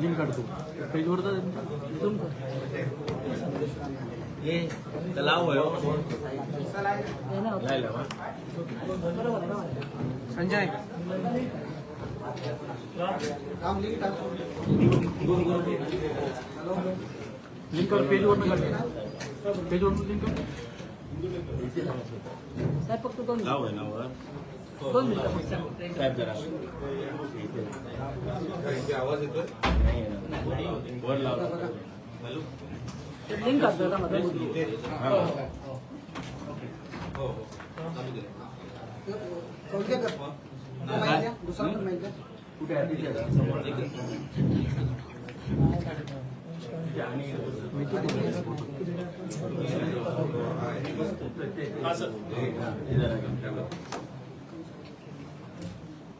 Link काढतो पेजवर तर इथून ये तलाव आहे संजय लिंक कर पेजवर लिंक कर साहेब फक्त दोन नाव आहे नाव 2 मिनिटं साहेब जरा आवाज येतोय वर लाव हॅलो लिंक करतो का मध्ये हो कोणत्या कर दुसरा पण माहिती कुठे आहे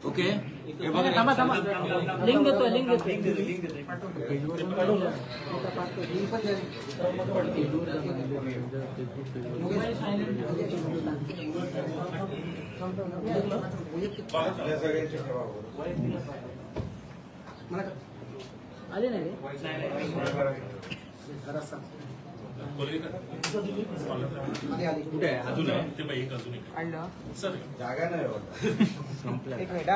ओके थांबा थांबा लिंक देतो आले नाही रे कुठे आहे अजून सर जागा नाही संपला एक मिनिट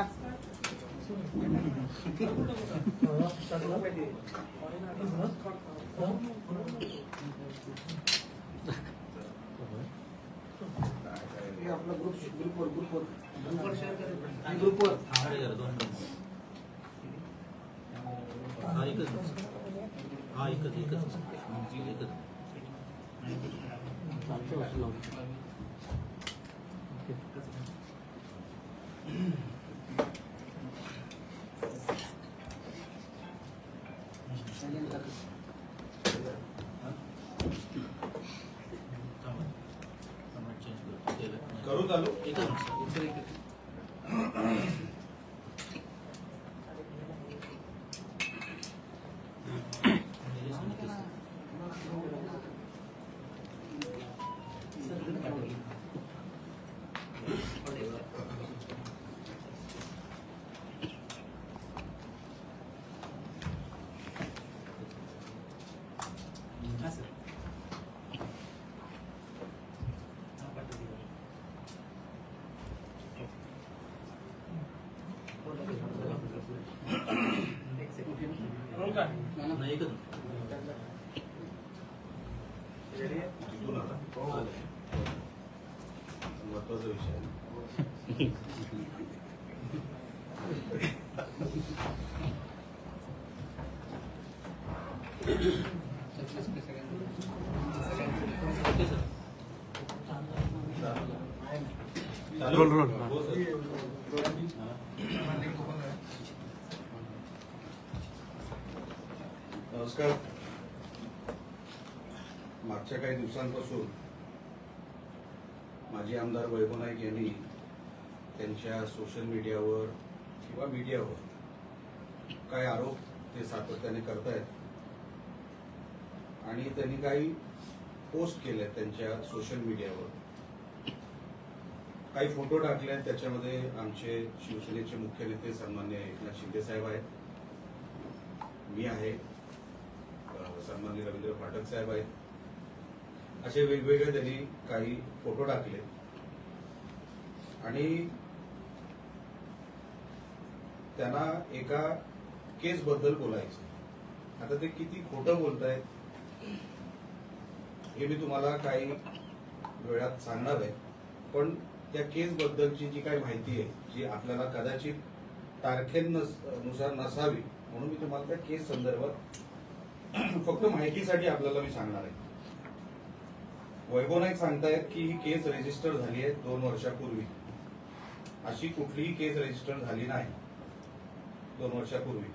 आपला ग्रुपवर शेअर करेल ग्रुपवर एकच करू चालू महत्वाचा विषय नमस्कार. मागच्या काही दिवसांपासून माजी आमदार वैभव नाईक यांनी त्यांच्या सोशल मीडियावर किंवा मीडियावर काय आरोप ते सातत्याने करतायत आणि त्यांनी काही पोस्ट केले त्यांच्या सोशल मीडियावर. काही फोटो टाकले त्याच्यामध्ये आमचे शिवसेनेचे मुख्य नेते सन्माननीय एकनाथ शिंदे साहेब आहेत, मी आहे, सन्माननीय रवींद्र फाटक साहेब आहेत. असे वेगवेगळे त्यांनी काही फोटो टाकले आणि त्यांना एका केस बद्दल बोलायचं. आता ते किती खोटं बोलतायत हे मी तुम्हाला काही वेळात सांगणार आहे, पण त्या केस बद्दलची जी काही माहिती आहे जी आपल्याला कदाचित तारखेनुसार नसावी म्हणून मी तुम्हाला त्या केस संदर्भात फक्त माहितीसाठी आपल्याला मी सांगणार आहे. वैभव नाईक सांगतायत की ही केस रजिस्टर झाली आहे 2 वर्षापूर्वी. अशी कुठलीही केस रजिस्टर झाली नाही 2 वर्षापूर्वी.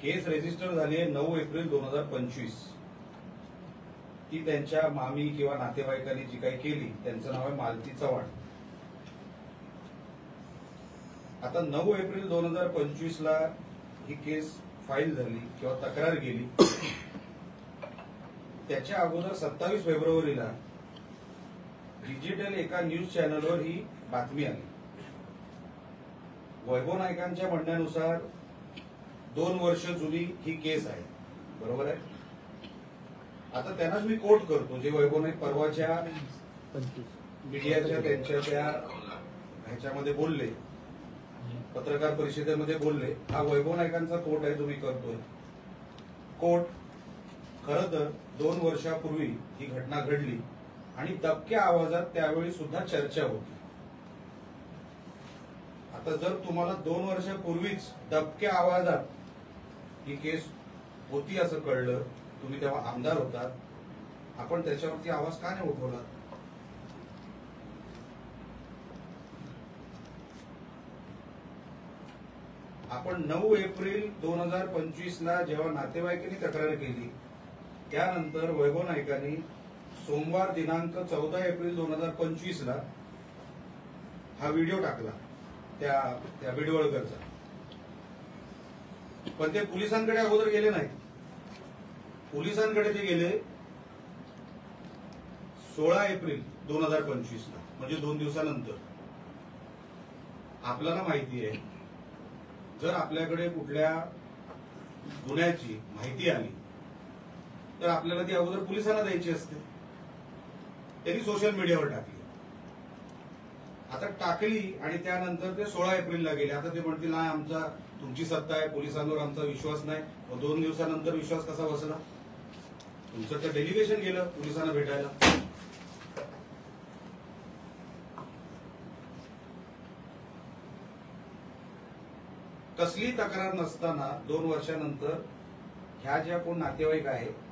केस रजिस्टर झाली आहे 9 एप्रिल 2025. ती त्यांच्या मामी किंवा नातेवाईकांनी जी काही केली त्यांचं नाव आहे मालती चव्हाण. आता 9 एप्रिल 2025 ला ही केस फाईल झाली किंवा तक्रार गेली. त्याच्या अगोदर 27 फेब्रुवारीला डिजिटल एका न्यूज चॅनलवर ही बातमी आली. वैभव नाईकांच्या म्हणण्यानुसार 2 वर्ष जुनी ही केस आहे, बरोबर आहे. आता त्यांनाच मी कोट करतो, जे वैभव नाईक परवाच्या मीडियाच्या त्यांच्या त्या ह्याच्यामध्ये बोलले, पत्रकार परिषदेमध्ये बोलले. हा वैभव नाईकांचा कोट आहे, तुम्ही करतोय कोट. खरं तर 2 वर्षापूर्वी ही घटना घडली आणि दबक्या आवाजात त्यावेळी सुद्धा चर्चा होती. आता जर तुम्हाला 2 वर्षापूर्वीच दबक्या आवाजात ही केस होती असं कळलं, तुम्ही तेव्हा आमदार होतात, आपण त्याच्यावरती आवाज का नाही उठवला? आपण 9 एप्रिल 2025 ला जेव्हा नातेवाईकांनी तक्रार केली, त्यानंतर वैभव नाईकांनी सोमवार दिनांक 14 एप्रिल 2025 ला हा व्हिडिओ टाकला त्या बिडवळकरचा. पण ते पोलिसांकडे अगोदर गेले नाही. पोलिसांकडे ते गेले 16 एप्रिल 2025 ला, म्हणजे 2 दिवसानंतर. आपल्याला माहिती आहे, जर आपल्याकडे कुठल्या गुन्ह्याची माहिती आली तर आपल्याला ती अगोदर पोलिसांना द्यायची असते. त्यांनी सोशल मीडियावर टाकली. आता टाकली आणि त्यानंतर ते 16 एप्रिलला गेले. आता ते म्हणतील नाही, आमचा तुमची सत्ता आहे, पोलिसांवर आमचा विश्वास नाही. मग 2 दिवसानंतर विश्वास कसा बसला? तुमचं तर डेलिगेशन गेलं पोलिसांना भेटायला. कसली तक्रार नसताना 2 वर्षानंतर ह्या ज्या कोण नातेवाईक आहेत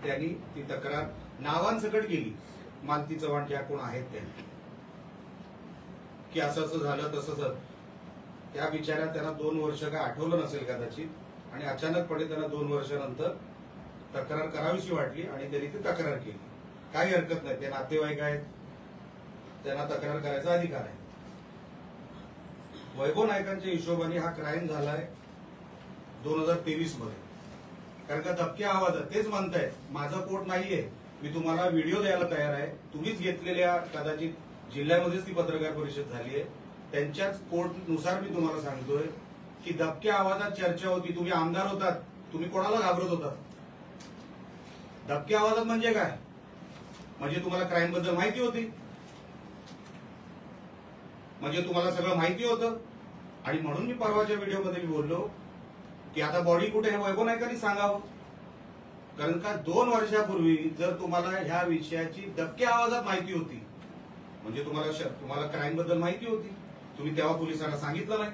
त्यांनी ती तक्रार नावांसकट गेली. मालती चव्हाण ज्या कोण आहेत त्यांनी, की असं असं झालं तसं झालं. त्या बिचाऱ्या त्यांना 2 वर्ष काय आठवलं नसेल कदाचित, आणि अचानकपणे त्यांना 2 वर्षानंतर तक्रार करावीशी वाटली आणि त्यांनी ती तक्रार केली. काही हरकत नाही, ते नातेवाईक आहेत, त्यांना तक्रार करायचा अधिकार आहे. वैभव नाईकांच्या हिशोबाने हा क्राईम झालाय 2023 मध्ये. कारण का दबक्या आवाजात तेच म्हणतायत, माझा कोट नाहीये, मी तुम्हाला व्हिडिओ द्यायला तयार आहे. तुम्हीच घेतलेल्या कदाचित जिल्ह्यामध्येच ती पत्रकार परिषद झाली आहे, त्यांच्याच कोर्टनुसार मी तुम्हाला सांगतोय की दबक्या आवाजात चर्चा होती. तुम्ही आमदार होतात, तुम्ही कोणाला घाबरत होतात? दबक्या आवाजात म्हणजे काय? म्हणजे तुम्हाला क्राईम बद्दल माहिती होती, म्हणजे तुम्हाला सगळं माहिती होतं. आणि म्हणून मी परवाच्या व्हिडिओमध्ये मी बोललो की आता बॉडी कुठे हे वैभव नाईकांनी सांगावं. कारण का 2 वर्षापूर्वी जर तुम्हाला ह्या विषयाची दबक्या आवाजात माहिती होती, म्हणजे तुम्हाला क्राईम बद्दल माहिती होती, तुम्ही तेव्हा पोलिसांना सांगितलं नाही.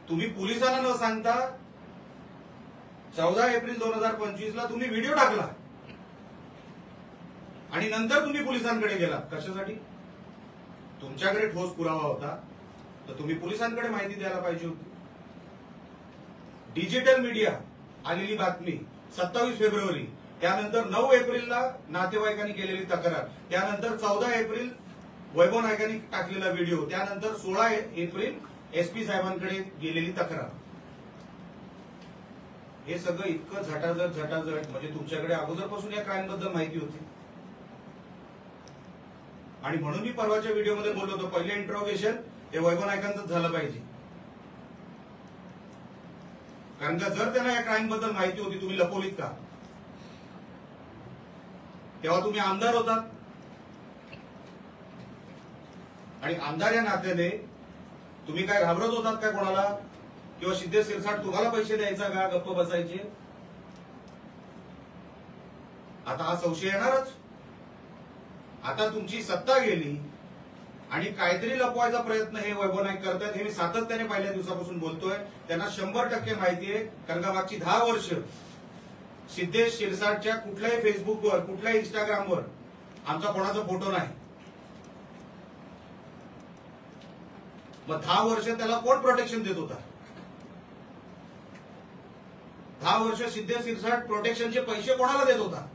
तुम्ही पोलिसांना न सांगता 14 एप्रिल 2025 ला तुम्ही व्हिडिओ टाकला आणि नंतर तुम्ही पोलिसांकडे गेला. कशासाठी? तुमच्याकडे ठोस पुरावा होता तर तुम्ही पोलिसांकडे माहिती द्यायला पाहिजे होती. डिजिटल मीडिया आलेली बातमी 27 फेब्रुवारी, त्यानंतर 9 एप्रिलला नातेवाईकांनी केलेली तक्रार, त्यानंतर 14 एप्रिल वैभव नाईकांनी टाकलेला व्हिडिओ, त्यानंतर 16 एप्रिल एसपी साहेबांकडे गेलेली तक्रार. हे सगळं इतकं झटाझट म्हणजे तुमच्याकडे अगोदरपासून या क्राईम बद्दल माहिती होती. आणि म्हणून मी परवाच्या व्हिडिओमध्ये बोललो होतो, पहिले इंट्रोगेशन हे वैभव नाईकांचंच झालं पाहिजे. कारण का जर त्यांना या क्राईम बद्दल माहिती होती, तुम्ही लपवलीत का? तेव्हा तुम्ही आमदार होतात आणि आमदार या नात्याने तुम्ही काय घाबरत होतात का कोणाला? किंवा सिद्धेश शिरसाट तुम्हाला पैसे द्यायचा का गप्प बसायचे? आता हा संशय येणारच. आता तुमची सत्ता गेली आणि काहीतरी लपवायचा प्रयत्न हे वैभव नाईक करतायत. हे मी सातत्याने पहिल्या दिवसापासून बोलतोय. त्यांना 100% माहिती आहे. कारण का मागची 10 वर्ष सिद्धेश शिरसाटच्या कुठल्याही फेसबुकवर, कुठल्याही इंस्टाग्रामवर आमचा कोणाचा फोटो नाही. मग 10 वर्ष त्याला कोण प्रोटेक्शन देत होता? 10 वर्ष सिद्धेश शिरसाट प्रोटेक्शनचे पैसे कोणाला देत होता?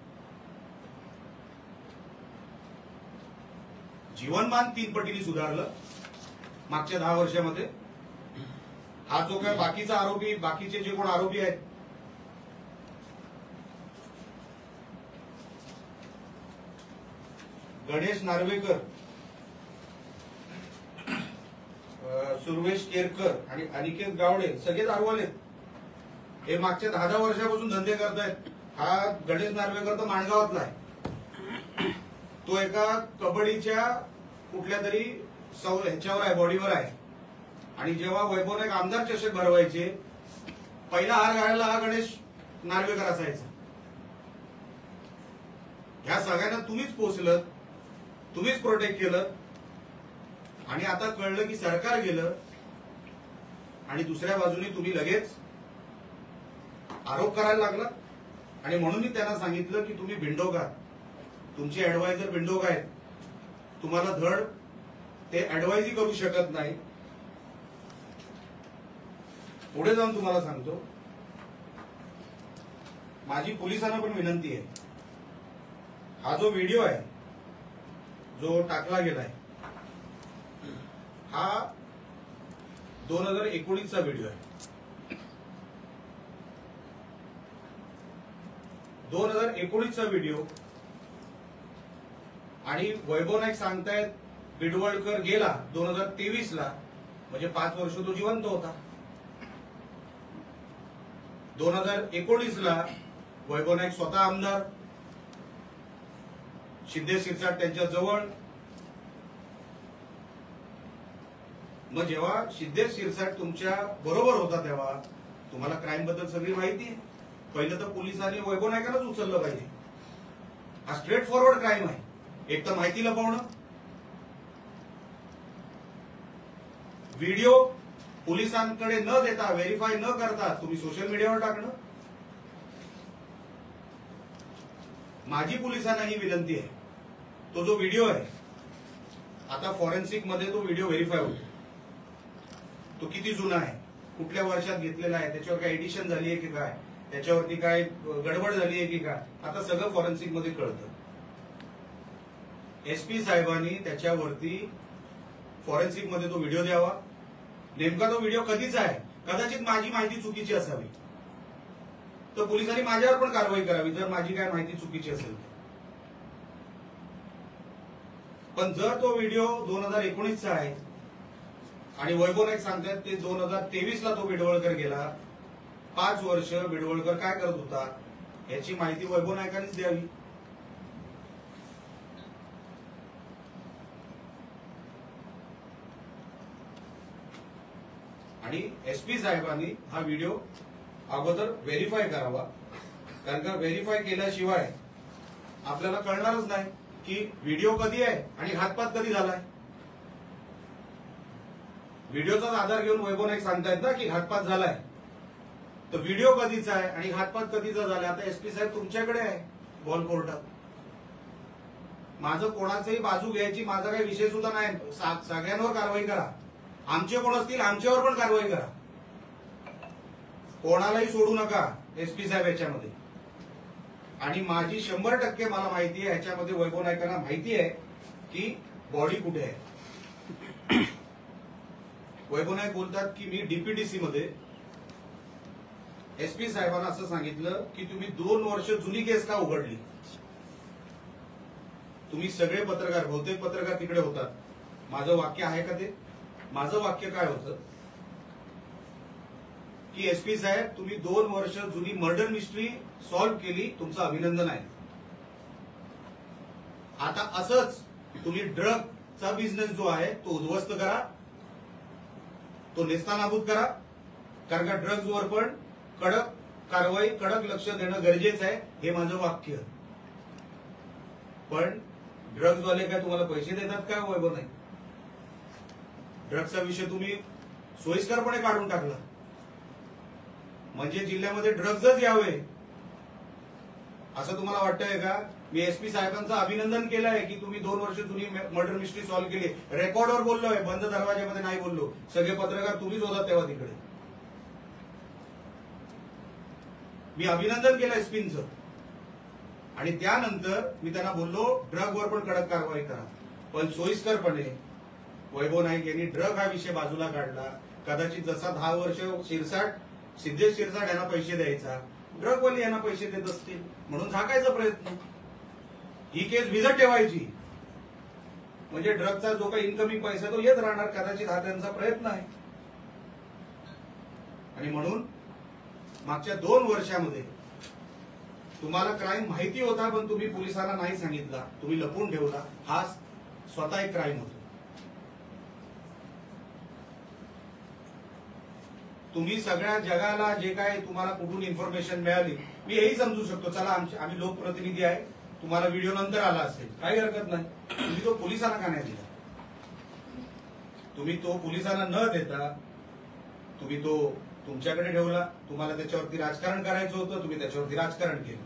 जीवनमान 3 पटीने सुधारलं मागच्या 10 वर्षामध्ये. हा जो काय बाकीचा आरोपी, बाकीचे जे कोण आरोपी आहेत, गणेश नार्वेकर, सुर्वेश केरकर आणि अनिकेत गावडे सगळे दारूवालेत. हे मागच्या 10 वर्षापासून धंदे करतायत. हा गणेश नार्वेकर तर माणगावातला आहे. तो एका कबड्डीच्या कुठल्या तरी ह्याच्यावर आहे, बॉडीवर आहे. आणि जेव्हा वैभव नाईक आमदार चषक भरवायचे, पहिला हार घालायला हा गणेश नार्वेकर असायचा. ह्या सगळ्यांना तुम्हीच पोचलं, तुम्हीच प्रोटेक्ट केलं. आणि आता कळलं की सरकार गेलं आणि दुसऱ्या बाजूने तुम्ही लगेच आरोप करायला लागला. आणि म्हणून मी त्यांना सांगितलं की तुम्ही बिंडोक आहात, तुमचे ऍडवायझर बिंडोक आहेत, तुम्हाला धड ते ऍडवाइजही करू शकत नाही. पुढे जाऊन तुम्हाला सांगतो, माझी पोलिसांना पण विनंती आहे, हा जो व्हिडिओ आहे जो टाकला गेलाय हा 2019चा व्हिडिओ आहे. 2019चा व्हिडिओ. आणि वैभव नाईक सांगतायत बिडवळकर गेला 2023ला, म्हणजे 5 वर्ष तो जिवंत होता. 2019ला वैभव नाईक स्वतः आमदार, शिंदे शिरसाट त्यांच्या जवळ. मग जेव्हा शिंदे शिरसाट तुमच्या बरोबर होता तेव्हा तुम्हाला क्राईम बद्दल सगळी माहिती आहे. पहिलं तर पोलिसांनी वैभव नाईकांनाच उचललं पाहिजे. हा स्ट्रेट फॉरवर्ड क्राईम आहे. एक तर माहिती लपवणं, व्हिडिओ पोलिसांकडे न देता, व्हेरीफाय न करता तुम्ही सोशल मीडियावर टाकणं. माझी पोलिसांना ही विनंती आहे, तो जो व्हिडिओ आहे आता फॉरेन्सिक मध्ये तो व्हिडिओ व्हेरीफाय होतो. तो किती जुना आहे, कुठल्या वर्षात घेतलेला आहे, त्याच्यावर काय एडिशन झाली आहे की काय, त्याच्यावरती काय गडबड झाली आहे की काय, आता सगळं फॉरेन्सिक मध्ये कळतं. एसपी साहेबांनी त्याच्यावरती फॉरेन्सिक मध्ये तो व्हिडिओ द्यावा. नेमका तो व्हिडिओ कधीचा आहे, कदाचित माझी माहिती चुकीची असावी, तर पोलिसांनी माझ्यावर पण कारवाई करावी जर माझी काय माहिती चुकीची असेल. पण जर तो व्हिडिओ 2019चा आहे आणि वैभव नाईक सांगतात ते 2023ला तो बिडवळकर गेला, 5 वर्ष बिडवळकर काय करत होता याची माहिती वैभव नाईकांनीच द्यावी. आणि एसपी साहेबांनी हा व्हिडिओ अगोदर व्हेरीफाय करावा, कारण का व्हेरीफाय केल्याशिवाय आपल्याला कळणारच नाही की व्हिडिओ कधी आहे आणि घातपात कधी झालाय. व्हिडिओचाच आधार घेऊन वैभव नाईक सांगतायत ना की घातपात झालाय, तर व्हिडिओ कधीचा आहे आणि घातपात कधीचा झालाय. आता एसपी साहेब तुमच्याकडे आहे बॉल कोर्टात. माझं कोणाचंही बाजू घ्यायची माझा काही विषय सुद्धा नाही. सगळ्यांवर कारवाई करा, आमचे कोण असतील आमच्यावर पण कारवाई करा, कोणालाही सोडू नका एसपी साहेब याच्यामध्ये. आणि माझी 100% मला माहिती आहे ह्याच्यामध्ये वैभव नाईकांना माहिती आहे की बॉडी कुठे आहे. वैभव नाईक बोलतात की मी डीपीडीसी मध्ये एसपी साहेबांना असं सांगितलं की तुम्ही 2 वर्ष जुनी केस का उघडली. तुम्ही सगळे पत्रकार, बहुतेक पत्रकार तिकडे होतात. माझं वाक्य आहे का ते, माझं वाक्य काय होतं की एसपी साहेब तुम्ही 2 वर्ष जुनी मर्डर मिस्ट्री सॉल्व्ह केली, तुमचं अभिनंदन आहे. आता असंच तुम्ही ड्रगचा बिझनेस जो आहे तो उद्ध्वस्त करा, तो नेस्तानाबूत करा. कारण का ड्रग्जवर पण कडक कारवाई, कडक लक्ष देणं गरजेचं आहे, हे माझं वाक्य. पण ड्रग्जवाले काय तुम्हाला पैसे देतात का वैभव नाही. ड्रग्जचा विषय तुम्ही सोयीस्करपणे काढून टाकला, म्हणजे जिल्ह्यामध्ये ड्रग्जच यावे असं तुम्हाला वाटतंय का. मी एसपी साहेबांचं अभिनंदन केलं आहे की तुम्ही 2 वर्ष जुनी मर्डर मिस्ट्री सॉल्व्ह केली. रेकॉर्डवर बोललोय, बंद दरवाज्यामध्ये नाही बोललो. सगळे पत्रकार तुम्हीच होता तेव्हा तिकडे. मी अभिनंदन केलं एसपींचं. आणि त्यानंतर मी त्यांना बोललो ड्रगवर पण कडक कारवाई करा. पण सोयीस्करपणे वैभव नाईक यांनी ड्रग हा विषय बाजूला काढला. कदाचित जसा 10 वर्ष सिद्धेश शिरसाट यांना पैसे द्यायचा, ड्रगवाले यांना पैसे देत असतील म्हणून झाकायचा प्रयत्न, ही केस भिजत ठेवायची. म्हणजे ड्रगचा जो काही इन्कमिंग पैसा तो येत राहणार, कदाचित हा त्यांचा प्रयत्न आहे. आणि म्हणून मागच्या 2 वर्षामध्ये तुम्हाला क्राईम माहिती होता, पण तुम्ही पोलिसांना नाही सांगितला, तुम्ही लपवून ठेवला. हा स्वतः एक क्राईम होतो. तुम्ही सगळ्या जगाला जे काय तुम्हाला कुठून इन्फॉर्मेशन मिळाली, मी हेही समजू शकतो, चला आम्ही लोकप्रतिनिधी आहे, तुम्हाला व्हिडिओ नंतर आला असेल, काही हरकत नाही. तुम्ही तो पोलिसांना का नाही दिला? तुम्ही तो पोलिसांना न देता तुम्ही तो तुमच्याकडे ठेवला. तुम्हाला त्याच्यावरती राजकारण करायचं होतं, तुम्ही त्याच्यावरती राजकारण केलं.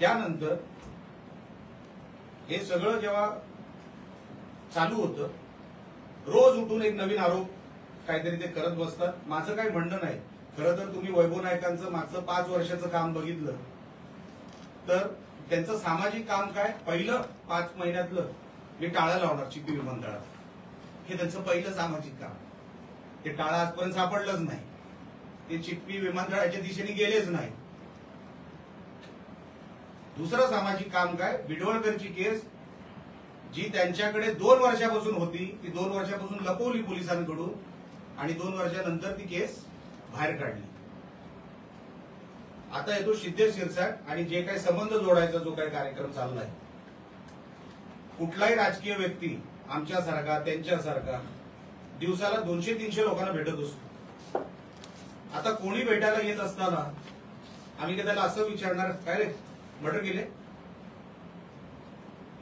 त्यानंतर हे सगळं जेव्हा चालू होतं, रोज उठून एक नवीन आरोप काहीतरी ते करत बसतात. माझं काही म्हणणं नाही. खरं तर तुम्ही वैभव नाईकांचं मागचं 5 वर्षाचं काम बघितलं तर त्यांचं सामाजिक काम काय, पहिलं 5 महिन्यातलं मी टाळं लावणार चिपी विमानतळात, हे त्यांचं पहिलं सामाजिक काम. ते टाळं आजपर्यंत सापडलंच नाही. ते चिपी विमानतळाच्या दिशेने गेलेच नाही. दुसरं सामाजिक काम काय, बिडवळकरची केस जी त्यांच्याकडे 2 वर्षापासून होती, ती 2 वर्षापासून लपवली पोलिसांकडून आणि 2 वर्षानंतर ती केस बाहेर काढली. आता येतो सिद्धेश शिरसाट आणि जे काही संबंध जोडायचा जो काही कार्यक्रम चाललाय. कुठलाही राजकीय व्यक्ती आमच्यासारखा त्यांच्यासारखा दिवसाला 200-300 लोकांना भेटत असतो. आता कोणी भेटायला येत असताना आम्ही का त्याला असं विचारणार, काय रे मर्डर केले,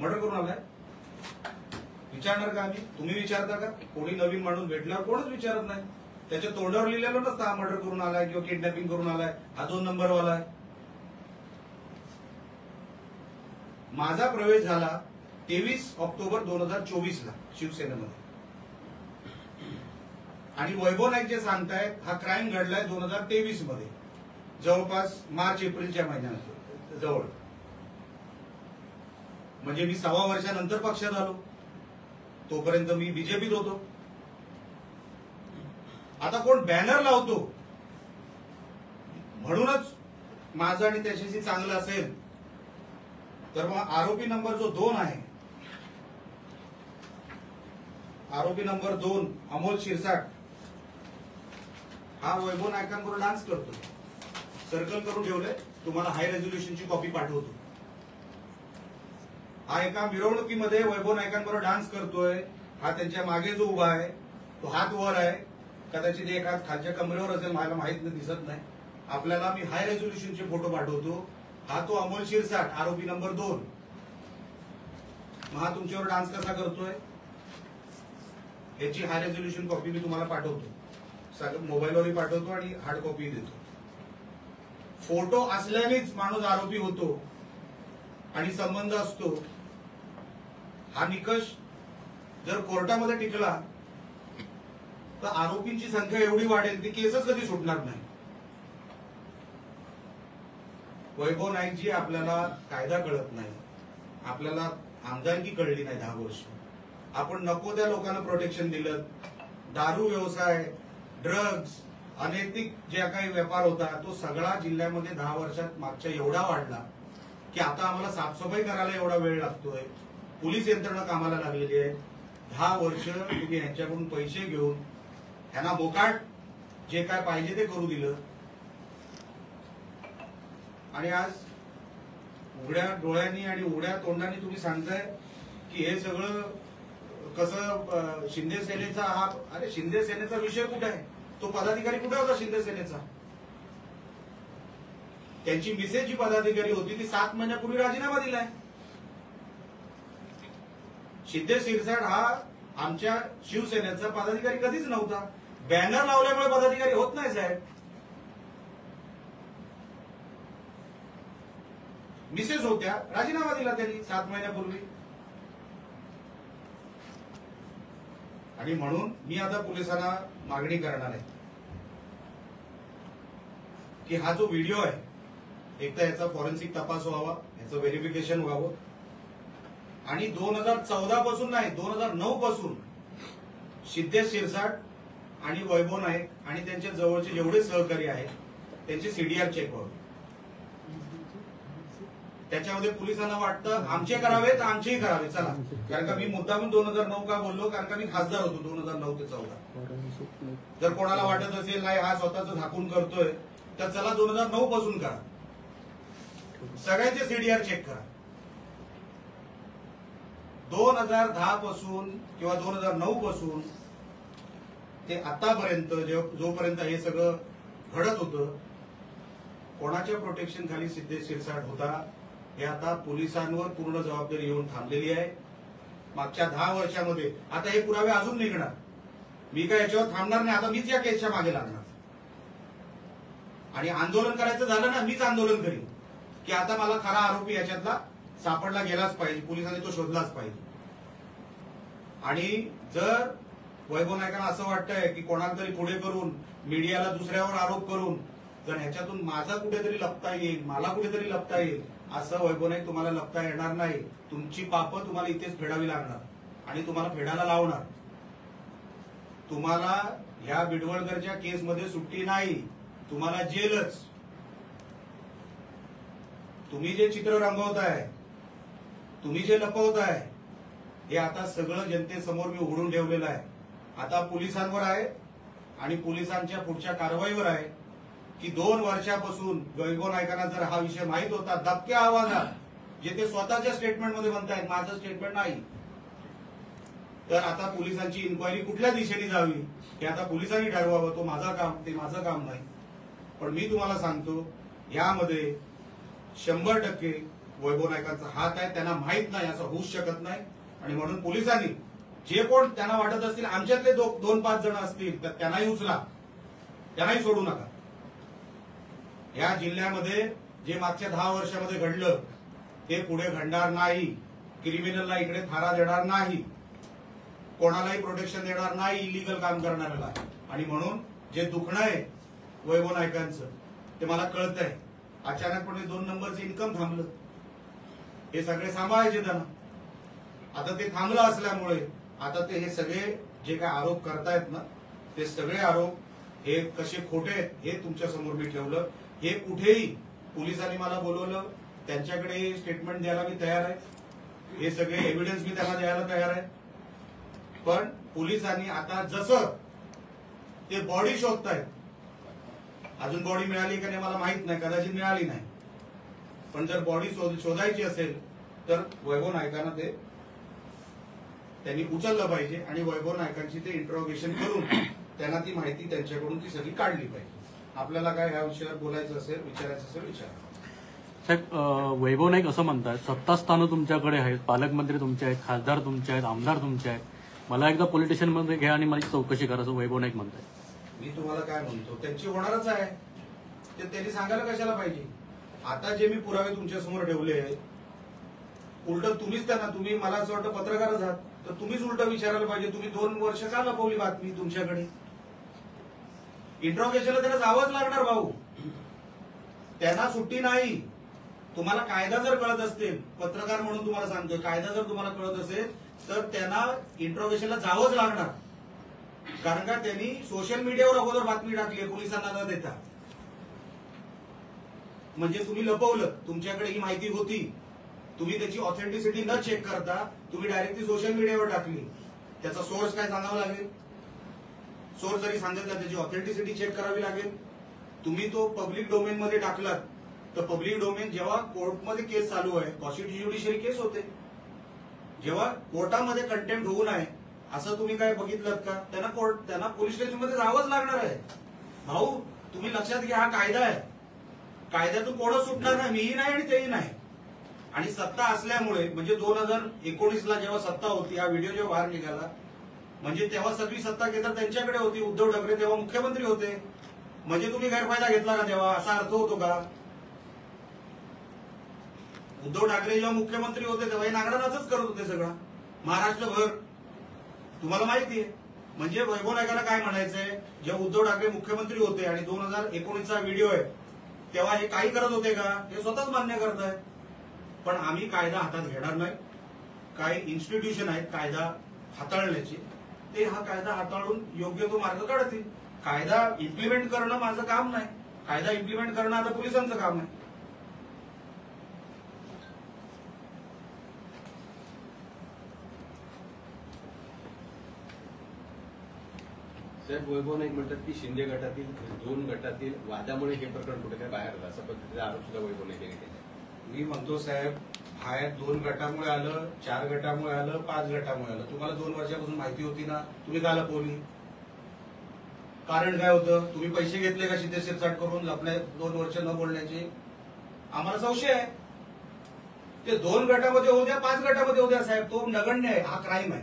मर्डर करून आलाय, विचारणार का आम्ही? तुम्ही विचारता का? कोणी नवीन माणूस भेटल्यावर कोणच विचारत नाही. त्याच्या तोंडावर लिहिलेलं नसतं हा मर्डर करून आलाय किंवा किडनॅपिंग करून आलाय, हा 2 नंबरवाला आहे. माझा प्रवेश झाला 23 ऑक्टोबर 2024 ला शिवसेनेमध्ये. आणि वैभव नाईक जे सांगतायत हा क्राईम घडलाय 2023 मध्ये, जवळपास मार्च-एप्रिलच्या महिन्यात जवळ. म्हणजे मी 6 वर्षानंतर पक्षात आलो, तोपर्यंत मी बीजेपीत होतो. आता कोण बॅनर लावतो म्हणूनच माझं आणि त्याच्याशी चांगलं असेल तर मग आरोपी नंबर जो 2 आहे, आरोपी नंबर 2 अमोल शिरसाट, हा वैभव नाईकांबरोबर डान्स करतो. सर्कल करून ठेवलंय, तुम्हाला हाय रेझोल्युशनची कॉपी पाठवतो. हा एका मिरवणुकीमध्ये वैभव नाईकांबरोबर डान्स करतोय. हा त्यांच्या मागे जो उभा आहे तो हात वर आहे, कदाचित एक हात खालच्या कमरेवर असेल, मला माहित नाही, दिसत नाही आपल्याला. मी हाय रेझोल्युशनचे फोटो पाठवतो. हा तो अमोल शिरसाट, आरोपी नंबर 2. मग हा तुमच्यावर डान्स कसा करतोय याची हाय रेझोल्युशन कॉपी मी तुम्हाला पाठवतो, मोबाईलवरही पाठवतो आणि हार्ड कॉपी देतो. फोटो असल्यानेच माणूस आरोपी होतो आणि संबंध असतो. हा निकष जर कोर्टामध्ये टिकला तर आरोपींची संख्या एवढी वाढेल ती केसच कधी सुटणार नाही. वैभव नाईकजी, आपल्याला कायदा कळत नाही, आपल्याला आमदारकी कळली नाही 10 वर्ष. आपण नको त्या लोकांना प्रोटेक्शन दिलं. दारू व्यवसाय, ड्रग्ज, अनैतिक जे काही व्यापार होता तो सगळा जिल्ह्यामध्ये 10 वर्षात मागच्या एवढा वाढला की आता आम्हाला साफसफाई करायला एवढा वेळ लागतोय. पोलीस यंत्रणा कामाला लागलेली आहे. 10 वर्ष तुम्ही यांच्याकडून पैसे घेऊन त्यांना मोकाट जे काय पाहिजे ते करू दिलं. आणि आज उघड्या डोळ्यांनी आणि उघड्या तोंडाने तुम्ही सांगताय की हे सगळं कसं शिंदे सेनेचा हा. अरे शिंदे सेनेचा विषय कुठे आहे? तो पदाधिकारी कुठे होता शिंदे सेनेचा? त्यांची मिसेस जी पदाधिकारी होती ती 7 महिन्यापूर्वी राजीनामा दिलाय. सिद्धेश शिरसाट हा आमच्या शिवसेनेचा पदाधिकारी कधीच नव्हता. बॅनर लावल्यामुळे पदाधिकारी होत नाही साहेब. मिसेस होत्या, राजीनामा दिला त्यांनी 7 महिन्यापूर्वी. आणि म्हणून मी आता पोलिसांना मागणी करणार आहे की हा जो व्हिडिओ आहे, एक तर याचा फॉरेन्सिक तपास व्हावा, याचं व्हेरिफिकेशन व्हावं. आणि 2014 पासून नाही 2009 पासून सिद्धेश शिरसाट आणि वैभव नाईक आणि त्यांच्या जवळचे जेवढे सहकारी आहेत त्यांचे सीडीआर चेक व्हावे. त्याच्यामध्ये पोलिसांना वाटतं आमचे करावे तर आमचेही करावे, चला. कारण का मी मुद्दामून 2009 का बोललो, कारण का मी खासदार होतो 2009 ते 2014. जर कोणाला वाटत असेल नाही हा स्वतःच झाकून करतोय, तर चला 2009 पासून करा, सगळ्यांचे सीडीआर चेक करा. 2010 पासून किंवा 2009 पासून ते आतापर्यंत जोपर्यंत हे सगळं घडत होतं, कोणाच्या प्रोटेक्शन खाली सिद्धेश शिरसाट होता हे आता पोलिसांवर पूर्ण जबाबदारी येऊन थांबलेली आहे. मागच्या 10 वर्षामध्ये आता हे पुरावे अजून निघणार. मी काय याच्यावर थांबणार नाही, आता मीच या केसच्या मागे लागणार. आणि आंदोलन करायचं झालं ना, मीच आंदोलन करीन की आता मला खरा आरोपी याच्यातला सापडला गेलाच पाहिजे, पोलिसांनी तो शोधलाच पाहिजे. आणि जर वैभव नाईकांना असं वाटतंय की कोणाला तरी पुढे करून मीडियाला दुसऱ्यावर आरोप करून जर ह्याच्यातून माझा कुठेतरी लपता येईल, मला कुठेतरी लपता येईल, असं वैभव नाईक तुम्हाला लपता येणार नाही. तुमची पापं तुम्हाला इथेच फेडावी लागणार आणि तुम्हाला फेडायला लावणार. तुम्हाला ह्या बिडवळकरच्या केसमध्ये सुट्टी नाही, तुम्हाला जेलच. तुम्ही जे चित्र रंगवताय, तुम्ही जे लपवताय, हे आता सगळं जनतेसमोर मी उघडून ठेवलेलं आहे. आता पोलिसांवर आहे आणि पोलिसांच्या पुढच्या कारवाईवर आहे की 2 वर्षापासून वैभव नाईकांना जर हा विषय माहित होता दबक्या आवाजात, जे ते स्वतःच्या स्टेटमेंटमध्ये म्हणतायत, माझं स्टेटमेंट नाही, तर आता पोलिसांची इन्क्वायरी कुठल्या दिशेने जावी हे आता पोलिसांनी ठरवावं. तो माझा काम, ते माझं काम नाही. पण मी तुम्हाला सांगतो, यामध्ये 100% वैभव नाईकांचा हात आहे. त्यांना माहित नाही असं होऊच शकत नाही. आणि म्हणून पोलिसांनी जे कोण त्यांना वाटत असतील आमच्यातले 2-5 जण असतील तर त्यांनाही उचला, त्यांनाही सोडू नका. या जिल्ह्यामध्ये जे मागच्या 10 वर्षामध्ये घडलं ते पुढे घडणार नाही. क्रिमिनलला इकडे थारा देणार नाही, कोणालाही प्रोटेक्शन देणार नाही इलिगल काम करणाऱ्याला. आणि म्हणून जे दुखणं आहे वैभव नाईकांचं ते मला कळत आहे. अचानकपणे 2 नंबरचं इन्कम थांबलं, हे सगळे सांभाळायचे त्यांना. आता ते थांबलं असल्यामुळे आता ते हे सगळे जे काय आरोप करतायत ना, ते सगळे आरोप हे कसे खोटे आहेत हे तुमच्या समोर मी ठेवलं. हे कुठेही पोलिसांनी मला बोलवलं, त्यांच्याकडे स्टेटमेंट द्यायला मी तयार आहे, हे सगळे एव्हिडन्स मी त्यांना द्यायला तयार आहे. पण पोलिसांनी आता जसं ते बॉडी शोधतायत, अजून बॉडी मिळाली का नाही मला माहित नाही, कदाचित मिळाली नाही, पण जर बॉडी शोधायची असेल तर वैभव नाईकांना ते त्यांनी उचललं पाहिजे आणि वैभव नाईकांची ते इंट्रोगेशन करून त्यांना ती माहिती त्यांच्याकडून ती सगळी काढली पाहिजे. आपल्याला काय ह्या विषयावर बोलायचं असेल, विचारायचं असेल विचारा. साहेब, वैभव नाईक असं म्हणतात सत्तास्थानं तुमच्याकडे आहेत, पालकमंत्री तुमचे आहेत, खासदार तुमचे आहेत, आमदार तुमचे आहेत, मला एकदा पोलीस स्टेशनमध्ये घ्या आणि माझी चौकशी करा, असं वैभव नाईक म्हणतात. मी तुम्हाला काय म्हणतो, त्यांची होणारच आहे, ते त्यांनी सांगायला कशाला पाहिजे. आता जे मी पुरावे तुमच्या समोर ठेवले आहेत, उलट तुम्हीच त्यांना, तुम्ही मला असं वाटतं पत्रकारच आहात, तर तुम्हीच उलट विचारायला पाहिजे, तुम्ही 2 वर्ष का लपवली बातमी तुमच्याकडे. इंट्रोगेशनला त्यांना जावंच लागणार भाऊ, त्यांना सुट्टी नाही. तुम्हाला कायदा जर कळत असेल, पत्रकार म्हणून तुम्हाला सांगतोय, कायदा जर तुम्हाला कळत असेल तर त्यांना इंट्रोगेशनला जावंच लागणार. कारण का त्यांनी सोशल मीडियावर अगोदर बातमी टाकली पोलिसांना न देता. म्हणजे तुम्ही लपवलं, तुमच्याकडे ही माहिती होती, तुम्ही त्याची ऑथेंटिसिटी न चेक करता तुम्ही डायरेक्टली सोशल मीडियावर टाकली. त्याचा सोर्स काय सांगावा लागेल, सोर्स जरी सांगितला त्याची ऑथेंटिसिटी चेक करावी लागेल. तुम्ही तो पब्लिक डोमेन मध्ये टाकलात तर पब्लिक डोमेन जेव्हा कोर्टमध्ये केस चालू आहे, कॉन्स्टिट्यूशन ज्युडिशियरी केस होते, जेव्हा कोर्टामध्ये कंटेम्प्ट होऊ नये असं तुम्ही काय बघितलं का, त्यांना पोलीस स्टेशनमध्ये जावंच लागणार आहे. भाऊ तुम्ही लक्षात घ्या, हा कायदा आहे, कायद्यातून कोणच सुटणार नाही, मीही नाही आणि तेही नाही. आणि सत्ता असल्यामुळे म्हणजे 2019ला जेव्हा सत्ता होती, हा व्हिडिओ जेव्हा बाहेर निघाला, म्हणजे तेव्हा सगळी सत्ता केंद्र त्यांच्याकडे होती. उद्धव ठाकरे तेव्हा मुख्यमंत्री होते, म्हणजे तुम्ही गैरफायदा घेतला का तेव्हा, असा अर्थ होतो का. उद्धव ठाकरे जेव्हा मुख्यमंत्री होते तेव्हा हे नागरानाच करत होते सगळं महाराष्ट्रभर, तुम्हाला माहिती आहे. म्हणजे वैभव नाईकाला काय म्हणायचंय, जेव्हा उद्धव ठाकरे मुख्यमंत्री होते आणि 2019चा व्हिडिओ आहे तेव्हा हे काही करत होते का, हे स्वतःच मान्य करत आहेत. पण आम्ही कायदा हातात घेणार नाही. काही इन्स्टिट्यूशन आहेत कायदा हाताळण्याचे, ते हा कायदा हाताळून योग्य तो मार्ग काढतील. कायदा इम्प्लिमेंट करणं माझं काम नाही, कायदा इम्प्लिमेंट करणं आता पोलिसांचं काम आहे. साहेब, वैभव नाईक म्हणतात की शिंदे गटातील 2 गटातील वादामुळे हे प्रकरण कुठेतरी बाहेर आलं, असा पद्धतीचा आरोप सुद्धा वैभव नाईक यांनी केला. मी म्हणतो साहेब, बाहेर 2 गटामुळे आलं, 4 गटामुळे आलं, 5 गटामुळे आलं. तुम्हाला 2 वर्षापासून माहिती होती ना, तुम्ही का लपवली? कारण काय होतं? तुम्ही पैसे घेतले का शिंदे शिरसाट करून आपल्या 2 वर्ष न बोलण्याचे? आम्हाला संशय आहे. ते 2 गटामध्ये होऊ द्या, 5 गटामध्ये होऊ द्या साहेब, तो नगण्य आहे, हा क्राईम आहे.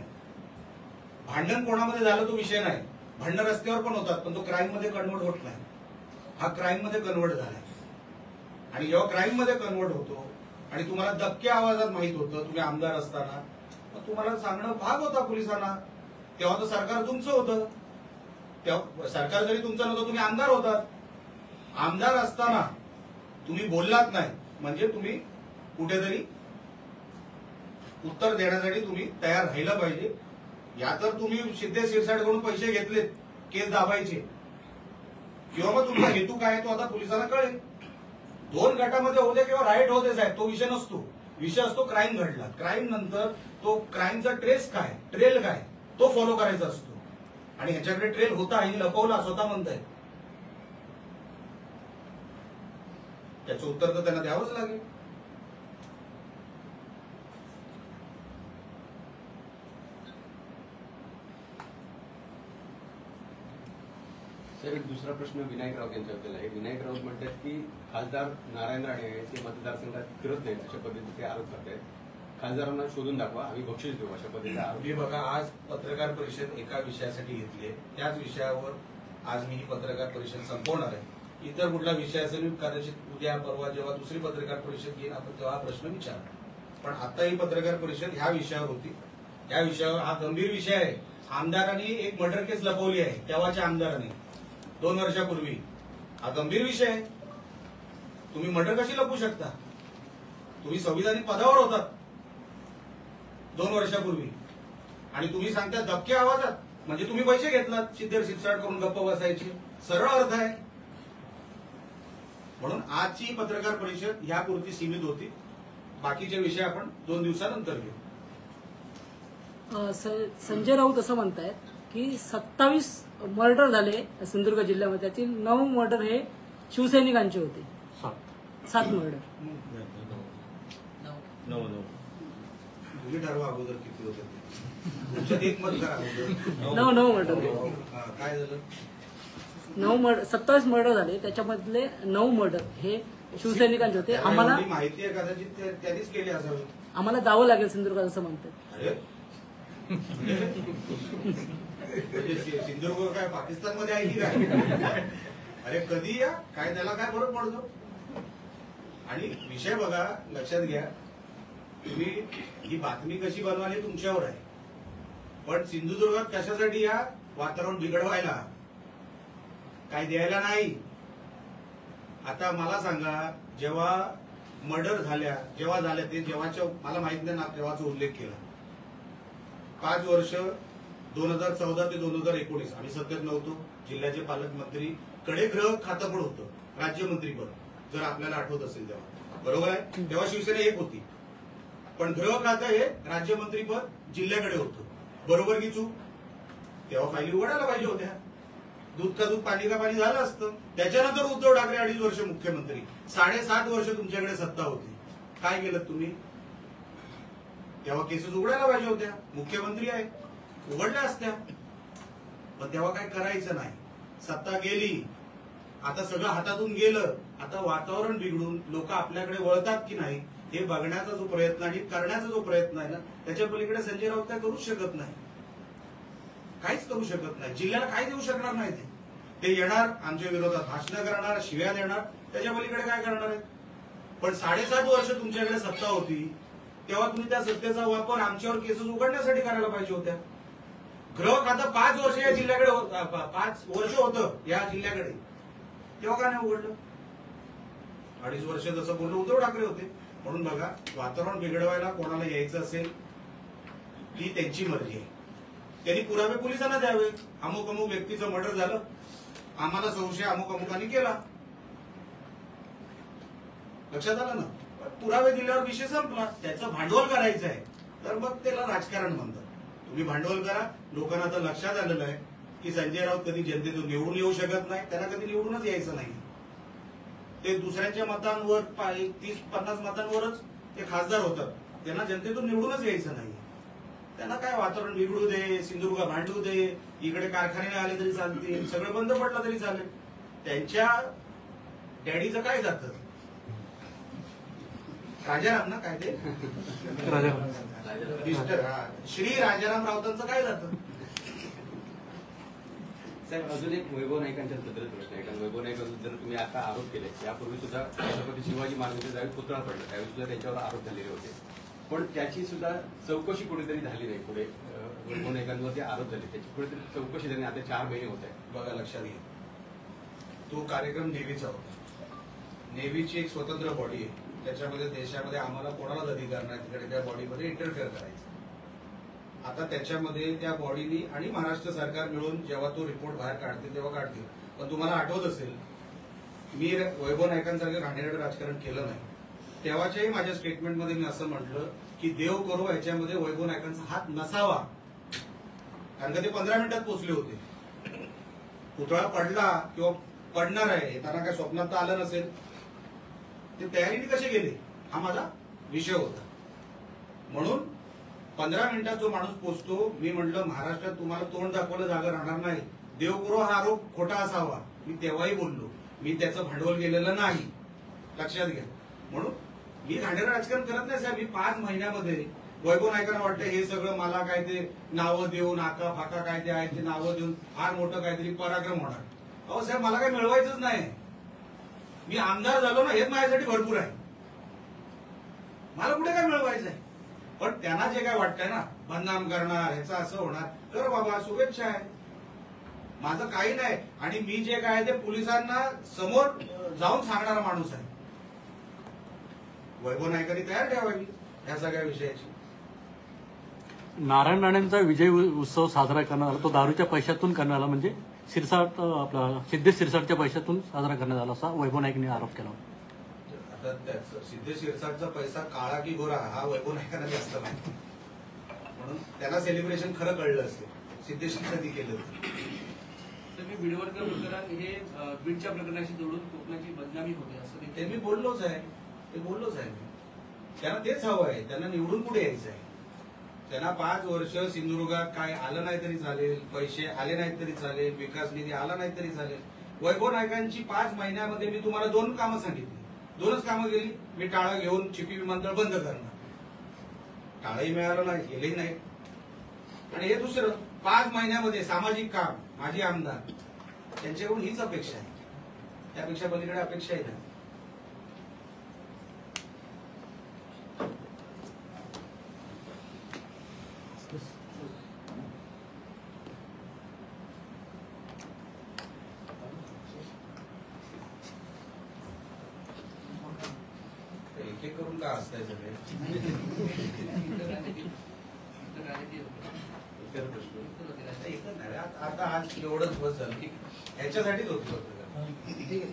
भांडण कोणामध्ये झालं तो विषय नाही, भांडण रस्त्यावर पण होतात, पण तो क्राईम मध्ये कन्वर्ट होत नाही. हा क्राईम मध्ये कन्वर्ट झालाय. आणि जेव्हा क्राईम मध्ये कन्वर्ट होतो आणि तुम्हाला दबक्या आवाजात माहित होतं, तुम्ही आमदार असताना मग तुम्हाला सांगणं भाग होता पोलिसांना. तेव्हा तर सरकार तुमचं होतं, तेव्हा सरकार जरी तुमचं नव्हतं, तुम्ही आमदार होतात. आमदार असताना तुम्ही बोललात नाही म्हणजे तुम्ही कुठेतरी उत्तर देण्यासाठी तुम्ही तयार राहिलं पाहिजे. या तर तुम्ही शिंदे शिरसाटकडून पैसे घेतलेत केस दाबायचे, किंवा मग तुमचा हेतू काय आहे तो आता पोलिसांना कळेल. 2 गटामध्ये होते किंवा राईट होते साहेब, तो विषय नसतो. विषय असतो क्राईम घडला. क्राईम नंतर तो क्राईमचा ट्रेस काय, ट्रेल काय, तो फॉलो करायचा असतो. आणि ह्याच्याकडे ट्रेल होता, हे लपवला स्वतः म्हणताय, त्याचं उत्तर तर त्यांना द्यावंच लागेल. साहेब, एक दुसरा प्रश्न विनायक राऊत यांच्याबद्दल आहे. विनायक राऊत म्हणतात की खासदार नारायण राणे ते मतदारसंघात फिरत नाहीत, अशा पद्धतीचे आरोप करतायत. खासदारांना शोधून दाखवा, आम्ही बक्षीस देऊ, अशा पद्धतीचा आरोप. मी बघा, आज पत्रकार परिषद एका विषयासाठी घेतली आहे, त्याच विषयावर आज मी ही पत्रकार परिषद संपवणार आहे. इतर कुठला विषय असेल मी कदाचित उद्या परवा जेव्हा दुसरी पत्रकार परिषद घेईन आपण तेव्हा हा प्रश्न विचार. पण आता ही पत्रकार परिषद ह्या विषयावर होती. या विषयावर हा गंभीर विषय आहे. आमदारांनी एक मर्डर केस लपवली आहे, तेव्हाच्या आमदारांनी 2 वर्षापूर्वी. हा गंभीर विषय आहे. तुम्ही मर्डर कशी लपवू शकता? तुम्ही संविधानिक पदावर होतात 2 वर्षापूर्वी आणि तुम्ही सांगता दबक्या आवाजात, म्हणजे तुम्ही पैसे घेतलात शिंदे शिरसाट करून गप्प बसायचे. सरळ अर्थ आहे. म्हणून आजची पत्रकार परिषद ह्यापुरती सीमित होती. बाकीचे विषय आपण 2 दिवसानंतर घेऊ. संजय राऊत असं म्हणतायत की 27 मर्डर झाले सिंधुदुर्ग जिल्ह्यामध्ये, त्यातील 9 मर्डर हे शिवसैनिकांचे होते. 7 मर्डर. तुम्ही ठरवा अगोदर किती होते तुमच्यात एक मत करा अगोदर. 9 मर्डर. काय झालं? 9 मर्डर, 27 मर्डर झाले, त्याच्यामधले 9 मर्डर हे शिवसैनिकांचे होते. आम्हाला माहिती आहे, कदाचित त्यांनीच केले असावे. आम्हाला जावं लागेल सिंधुदुर्गात असं म्हणतात. अरे सिंधुदुर्ग काय पाकिस्तानमध्ये आहे की काय? अरे कधी या काय, त्याला काय फरक पडतो? आणि विषय बघा, लक्षात घ्या, तुम्ही ही बातमी कशी बनवाली तुमच्यावर आहे, पण सिंधुदुर्गात कशासाठी या? वातावरण बिघडवायला, काय द्यायला नाही. आता मला सांगा, जेव्हा मर्डर झाल्या, जेव्हा झाल्या ते जेव्हाच्या मला माहित नाही ना तेव्हाचा उल्लेख केला. 5 वर्ष 2014 ते 2019 आम्ही सत्तेत नव्हतो. जिल्ह्याचे पालकमंत्री कडे गृह खातं पण होतं, राज्यमंत्रीपद, जर आपल्याला आठवत असेल तेव्हा. बरोबर आहे? तेव्हा शिवसेना एक होती, पण गृह खातं हे राज्यमंत्रीपद जिल्ह्याकडे होतं. बरोबर की चूक? तेव्हा फायली उघडायला पाहिजे होत्या. दूध का दूध पाणी का पाणी झालं असतं. त्याच्यानंतर उद्धव ठाकरे 2.5 वर्ष मुख्यमंत्री, 7.5 वर्ष तुमच्याकडे सत्ता होती. काय केलं तुम्ही? तेव्हा केसेस उघडायला पाहिजे होत्या. मुख्यमंत्री आहे, उघडल्या असत्या. पण तेव्हा काय करायचं नाही. सत्ता गेली, आता सगळं हातातून गेलं. आता वातावरण बिघडून लोक आपल्याकडे वळतात की नाही हे बघण्याचा जो प्रयत्न आणि करण्याचा जो प्रयत्न आहे ना, त्याच्या पलीकडे संजय राऊत काय करूच शकत नाही. काहीच करू शकत नाही. जिल्ह्याला काय देऊ शकणार नाही. ते येणार, आमच्या विरोधात भाषणं करणार, शिव्या देणार, त्याच्या पलीकडे काय करणार आहे. पण 7.5 वर्ष तुमच्याकडे सत्ता होती, तेव्हा तुम्ही त्या सत्तेचा वापर आमच्यावर केसेस उघडण्यासाठी करायला पाहिजे होत्या. गृह खातं 5 वर्ष या जिल्ह्याकडे 5 वर्ष होतं या जिल्ह्याकडे, तेव्हा का नाही उघडलं? 2.5 वर्ष जसं बोललं उद्धव ठाकरे होते. म्हणून बघा, वातावरण बिघडवायला कोणाला यायचं असेल ती त्यांची मर्जी आहे. त्यांनी पुरावे पोलिसांना द्यावे. अमुक अमुक व्यक्तीचं मर्डर झालं, आम्हाला संशय अमुक अमुकांनी केला, लक्षात आलं ना? पुरावे दिल्यावर विषय संपला. त्याचं भांडवल करायचं आहे तर मग त्याला राजकारण म्हणतात. तुम्ही भांडवल करा. लोकांना आता लक्षात आलेलं आहे की संजय राऊत कधी जनतेतून निवडून येऊ शकत नाही, त्यांना कधी निवडूनच यायचं नाही. ते दुसऱ्यांच्या मतांवर 30-50 मतांवरच ते खासदार होतात, त्यांना जनतेतून निवडूनच यायचं नाही. त्यांना काय वातावरण बिघडू दे, सिंधुदुर्ग भांडू दे, इकडे कारखाने आले तरी चालतील, सगळं बंद पडलं तरी चालेल, त्यांच्या डॅडीचं काय जातं? राजाराम ना काय ते मिस्टर श्री राजाराम राऊतांचं काय जातं? साहेब अजून एक वैभव नाईकांच्या बद्दल प्रश्न आहे. कारण वैभव नाईकांबद्दल तुम्ही आता आरोप केले, यापूर्वी सुद्धा छत्रपती शिवाजी महाराजांच्या ज्यावेळी पुतळा पडला त्यावेळी सुद्धा त्यांच्यावर आरोप झालेले होते, पण त्याची सुद्धा चौकशी कुठेतरी झाली नाही. पुढे वैभव नाईकांवरती आरोप झाले, त्याची कुठेतरी चौकशी झाली. आता 4 महिने होत आहे. बघा लक्षात घ्या, तो कार्यक्रम नेव्हीचा होता. नेव्हीची एक स्वतंत्र बॉडी आहे, त्याच्यामध्ये देशामध्ये आम्हाला कोणालाच अधिकार नाही तिकडे त्या बॉडीमध्ये इंटरफेअर करायचं. आता त्याच्यामध्ये त्या बॉडीनी आणि महाराष्ट्र सरकार मिळून जेव्हा तो रिपोर्ट बाहेर काढतील तेव्हा काढतील. पण तुम्हाला आठवत असेल, मी वैभव नाईकांसारखं घाणेरडं राजकारण केलं नाही. तेव्हाच्याही माझ्या स्टेटमेंटमध्ये मी असं म्हटलं की देव करो याच्यामध्ये वैभव नाईकांचा हात नसावा, कारण का ते 15 मिनिटात पोहोचले होते. पुतळा पडला किंवा पडणार आहे हे त्यांना काय स्वप्नात तर आलं नसेल. ते तयारीने कसे गेले हा माझा विषय होता. म्हणून 15 मिनिटात जो माणूस पोचतो, मी म्हटलं महाराष्ट्रात तुम्हाला तोंड दाखवलं जागा राहणार नाही, देव करो हा आरोप खोटा असावा. मी तेव्हाही बोललो, मी त्याचं भांडवल गेलेलं नाही, लक्षात घ्या. म्हणून मी घाणेरडं राजकारण करत नाही साहेब. मी 5 महिन्यामध्ये वैभव नाईकांना वाटतं हे सगळं मला काय ते नावं देऊन आका फाका काय ते आहे ते नावं देऊन फार मोठं काहीतरी पराक्रम होणार. अहो साहेब, मला काय मिळवायचंच नाही. मी आमदार झालो ना, हेच माझ्यासाठी भरपूर आहे. मला कुठे काय मिळवायचं आहे. पण त्यांना जे काय वाटतंय ना, बदनाम करणार, ह्याचं असं होणार, कर बाबा, शुभेच्छा आहे, माझं काही नाही. आणि मी जे काय ते पोलिसांना समोर जाऊन सांगणारा माणूस आहे. वैभव नाईकांनी तयार ठेवावी या सगळ्या विषयाची. नारायण राणेंचा विजय उत्सव साजरा करण्यात आला, तो दारूच्या पैशातून करण्यात आला, म्हणजे सिरसाट आपला सिद्धेश सिरसाटच्या पैशातून साजरा करण्यात आला असा वैभव नाईकने आरोप केला. आता सिद्धेश सिरसाटचा पैसा काळा की गोरा हा वैभव नाईकांना जास्त माहिती, म्हणून त्याला सेलिब्रेशन खरं कळलं असेल. सिद्धेश कधी केलं तुम्ही बीडवरकर प्रकरण हे बीडच्या प्रकरणाशी जोडून कोकणाची बदनामी होते असं ते मी बोललोच आहे, ते बोललोच आहे. त्यांना तेच हवं आहे, त्यांना निवडून पुढे यायचं आहे. त्यांना 5 वर्ष सिंधुदुर्गात काय आलं नाही तरी चालेल, पैसे आले नाहीत तरी चालेल, विकास निधी आला नाही तरी चालेल. वैभव नाईकांची 5 महिन्यामध्ये मी तुम्हाला 2 कामं सांगितली, 2च कामं गेली. मी टाळं घेऊन चिपी विमानतळ बंद करणार, टाळंही मिळालं नाही, गेलंही नाही. आणि हे दुसरं 5 महिन्यामध्ये सामाजिक काम, माझे आमदार, त्यांच्याकडून हीच अपेक्षा आहे, त्यापेक्षा पलीकडे अपेक्षाही नाही. एक एक करून का असताय सगळे? आता आज एवढंच बस झालं, ह्याच्यासाठीच होतं. ठीक आहे.